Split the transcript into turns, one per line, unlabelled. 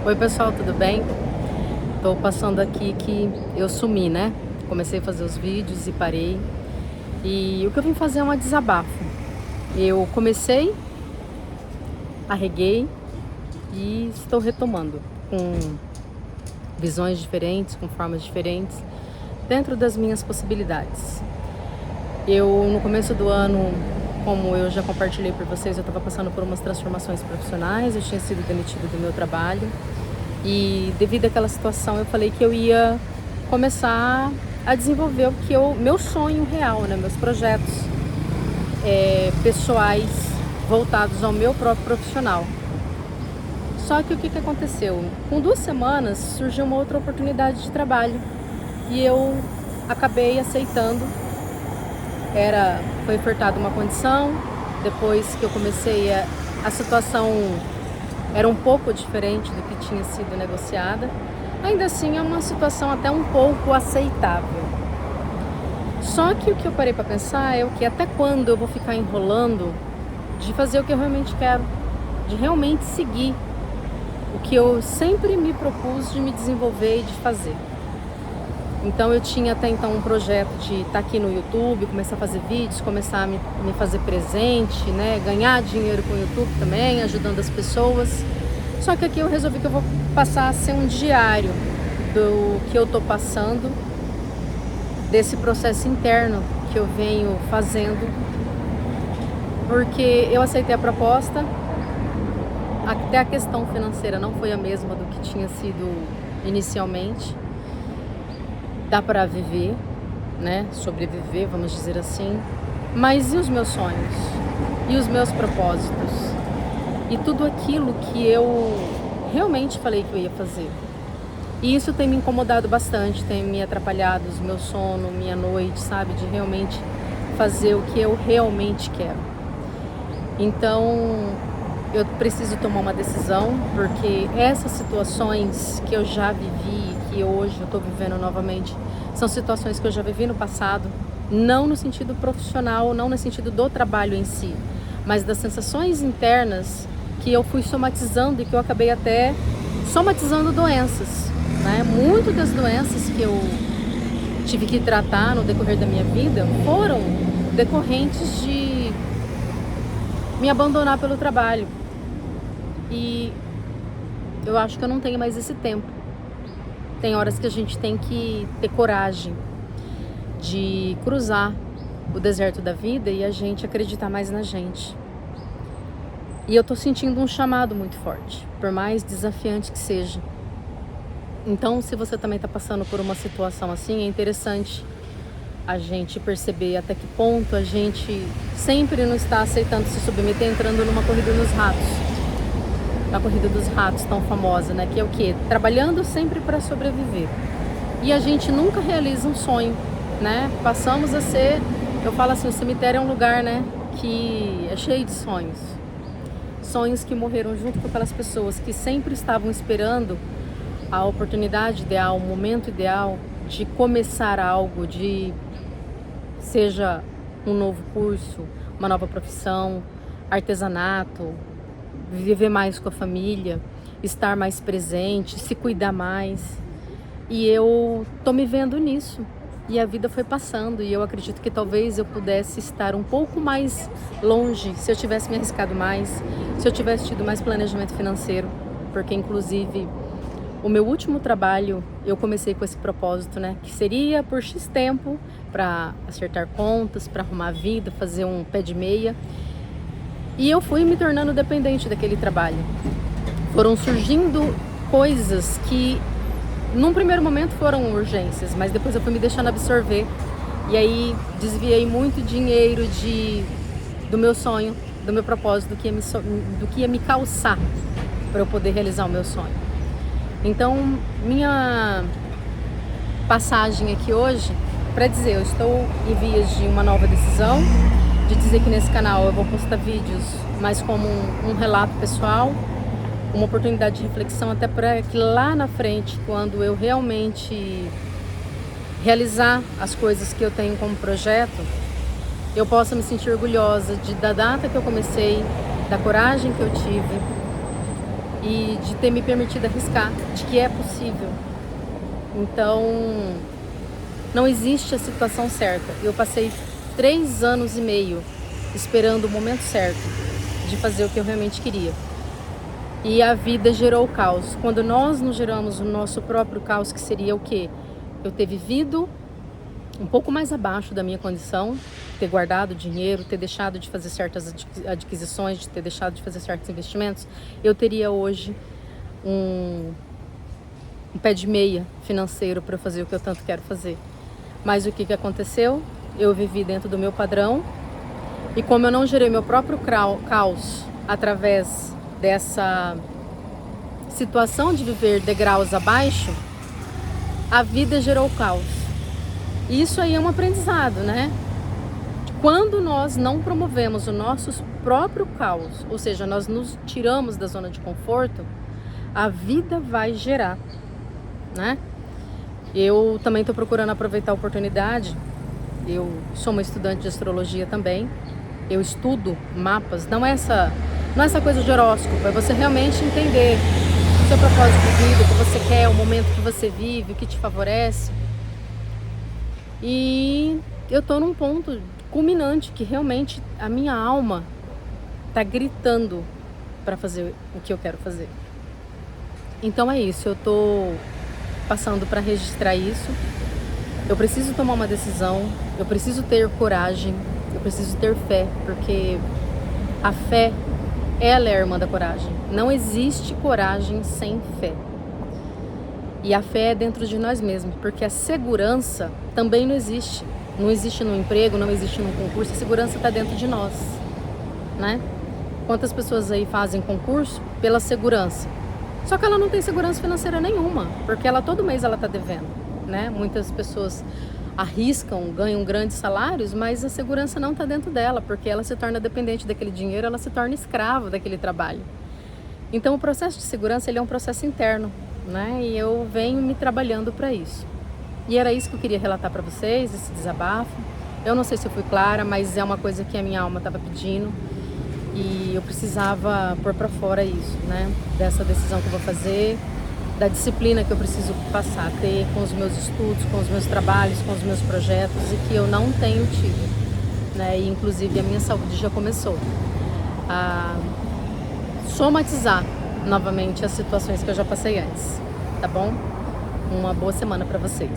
Oi pessoal, tudo bem? Tô passando aqui que eu sumi, né? Comecei a fazer os vídeos e parei. E o que eu vim fazer é um desabafo. Eu comecei, arreguei e estou retomando com visões diferentes, com formas diferentes, dentro das minhas possibilidades. Eu, no começo do ano, como eu já compartilhei por vocês, eu estava passando por umas transformações profissionais, eu tinha sido demitida do meu trabalho. E devido àquela situação eu falei que eu ia começar a desenvolver meu sonho real, né? Meus projetos pessoais voltados ao meu próprio profissional. Só que o que aconteceu? Com 2 semanas surgiu uma outra oportunidade de trabalho e eu acabei aceitando. Foi ofertada uma condição, depois que eu comecei a situação era um pouco diferente do que tinha sido negociada. Ainda assim é uma situação até um pouco aceitável. Só que o que eu parei para pensar é o que até quando eu vou ficar enrolando de fazer o que eu realmente quero, de realmente seguir o que eu sempre me propus de me desenvolver e de fazer. Então eu tinha até então um projeto de estar aqui no YouTube, começar a fazer vídeos, começar a me fazer presente, né? Ganhar dinheiro com o YouTube também, ajudando as pessoas. Só que aqui eu resolvi que eu vou passar a ser um diário do que eu tô passando, desse processo interno que eu venho fazendo, porque eu aceitei a proposta, até a questão financeira não foi a mesma do que tinha sido inicialmente. Dá para viver, né? Sobreviver, vamos dizer assim. Mas e os meus sonhos? E os meus propósitos? E tudo aquilo que eu realmente falei que eu ia fazer. E isso tem me incomodado bastante, tem me atrapalhado o meu sono, minha noite, sabe? De realmente fazer o que eu realmente quero. Então, eu preciso tomar uma decisão, porque essas situações que eu já vivi, que hoje eu estou vivendo novamente, são situações que eu já vivi no passado, não no sentido profissional, não no sentido do trabalho em si, mas das sensações internas que eu fui somatizando e que eu acabei até somatizando doenças, né? Muitas das doenças que eu tive que tratar no decorrer da minha vida foram decorrentes de me abandonar pelo trabalho. E eu acho que eu não tenho mais esse tempo. Tem horas que a gente tem que ter coragem de cruzar o deserto da vida e a gente acreditar mais na gente. E eu tô sentindo um chamado muito forte, por mais desafiante que seja. Então, se você também tá passando por uma situação assim, é interessante a gente perceber até que ponto a gente sempre não está aceitando se submeter, entrando numa corrida nos ratos. Na corrida dos ratos tão famosa, né? Que é o quê? Trabalhando sempre para sobreviver. E a gente nunca realiza um sonho, né? Passamos a ser, eu falo assim, o cemitério é um lugar, né? Que é cheio de sonhos. Sonhos que morreram junto com aquelas pessoas que sempre estavam esperando a oportunidade ideal, o momento ideal de começar algo, de seja um novo curso, uma nova profissão, artesanato, viver mais com a família, estar mais presente, se cuidar mais. E eu tô me vendo nisso. E a vida foi passando e eu acredito que talvez eu pudesse estar um pouco mais longe se eu tivesse me arriscado mais, se eu tivesse tido mais planejamento financeiro, porque inclusive o meu último trabalho eu comecei com esse propósito, né, que seria por X tempo para acertar contas, para arrumar a vida, fazer um pé de meia. E eu fui me tornando dependente daquele trabalho. Foram surgindo coisas que num primeiro momento foram urgências, mas depois eu fui me deixando absorver. E aí desviei muito dinheiro do meu sonho, do meu propósito, do que ia me calçar para eu poder realizar o meu sonho. Então, minha passagem aqui hoje para dizer, eu estou em vias de uma nova decisão, de dizer que nesse canal eu vou postar vídeos mais como um relato pessoal, uma oportunidade de reflexão, até para que lá na frente, quando eu realmente realizar as coisas que eu tenho como projeto, eu possa me sentir orgulhosa da data que eu comecei, da coragem que eu tive e de ter me permitido arriscar, de que é possível. Então, não existe a situação certa. Eu passei 3 anos e meio esperando o momento certo de fazer o que eu realmente queria. E a vida gerou o caos. Quando nós não geramos o nosso próprio caos, que seria o quê? Eu ter vivido um pouco mais abaixo da minha condição, ter guardado dinheiro, ter deixado de fazer certas adquisições, de ter deixado de fazer certos investimentos, eu teria hoje um pé de meia financeiro para fazer o que eu tanto quero fazer. Mas o que aconteceu? Eu vivi dentro do meu padrão e como eu não gerei meu próprio caos através dessa situação de viver degraus abaixo, a vida gerou caos. E isso aí é um aprendizado, né? Quando nós não promovemos o nosso próprio caos, ou seja, nós nos tiramos da zona de conforto, a vida vai gerar, né? Eu também estou procurando aproveitar a oportunidade. Eu sou uma estudante de astrologia também. Eu estudo mapas. Não é essa coisa de horóscopo, é você realmente entender o seu propósito de vida, o que você quer, o momento que você vive, o que te favorece. E eu tô num ponto culminante que realmente a minha alma tá gritando para fazer o que eu quero fazer. Então é isso, eu tô passando para registrar isso. Eu preciso tomar uma decisão, eu preciso ter coragem, eu preciso ter fé, porque a fé, ela é a irmã da coragem. Não existe coragem sem fé. E a fé é dentro de nós mesmos, porque a segurança também não existe. Não existe no emprego, não existe no concurso, a segurança está dentro de nós, né? Quantas pessoas aí fazem concurso pela segurança? Só que ela não tem segurança financeira nenhuma, porque todo mês ela está devendo, né? Muitas pessoas arriscam, ganham grandes salários, mas a segurança não está dentro dela, porque ela se torna dependente daquele dinheiro, ela se torna escrava daquele trabalho. Então o processo de segurança ele é um processo interno, né? E eu venho me trabalhando para isso. E era isso que eu queria relatar para vocês, esse desabafo. Eu não sei se eu fui clara, mas é uma coisa que a minha alma estava pedindo e eu precisava pôr para fora isso, né? Dessa decisão que eu vou fazer, da disciplina que eu preciso passar a ter com os meus estudos, com os meus trabalhos, com os meus projetos e que eu não tenho tido, né? E inclusive a minha saúde já começou a somatizar novamente as situações que eu já passei antes, tá bom? Uma boa semana para vocês.